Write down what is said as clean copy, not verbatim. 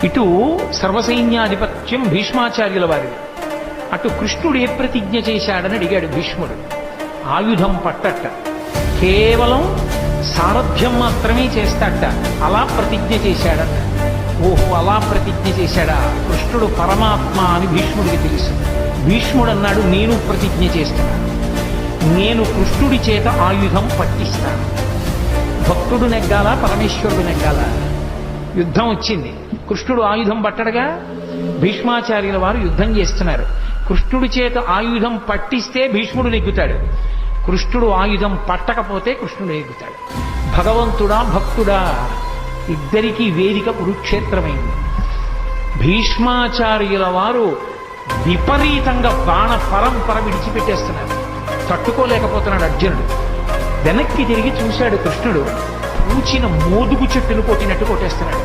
ఇటు సర్వసైన్యాధిపత్యం భీష్మాచార్యుల వారిది. అటు కృష్ణుడు ఏ ప్రతిజ్ఞ చేశాడని అడిగాడు భీష్ముడు. ఆయుధం పట్టట, కేవలం సారథ్యం మాత్రమే చేస్తాట, అలా ప్రతిజ్ఞ చేశాడట. ఓహో, అలా ప్రతిజ్ఞ చేశాడా? కృష్ణుడు పరమాత్మ అని భీష్ముడికి తెలుసు. భీష్ముడు అన్నాడు, నేను ప్రతిజ్ఞ చేస్తున్నాను, నేను కృష్ణుడి చేత ఆయుధం పట్టిస్తాను. భక్తుడు నెగ్గాలా, పరమేశ్వరుడు నెగ్గాలా? యుద్ధం వచ్చింది. కృష్ణుడు ఆయుధం పట్టడగా భీష్మాచార్యుల వారు యుద్ధం చేస్తున్నారు. కృష్ణుడి చేత ఆయుధం పట్టిస్తే భీష్ముడు నెగ్గుతాడు, కృష్ణుడు ఆయుధం పట్టకపోతే కృష్ణుడు నెగ్గుతాడు. భగవంతుడా భక్తుడా ఇద్దరికీ వేదిక కురుక్షేత్రమైంది. భీష్మాచార్యుల వారు విపరీతంగా బాణ పరంపర విడిచిపెట్టేస్తున్నారు. తట్టుకోలేకపోతున్నాడు అర్జునుడు. వెనక్కి తిరిగి చూశాడు కృష్ణుడు, పూచిన మోదుగు చెట్టును కొట్టినట్టు కొట్టేస్తున్నాడు.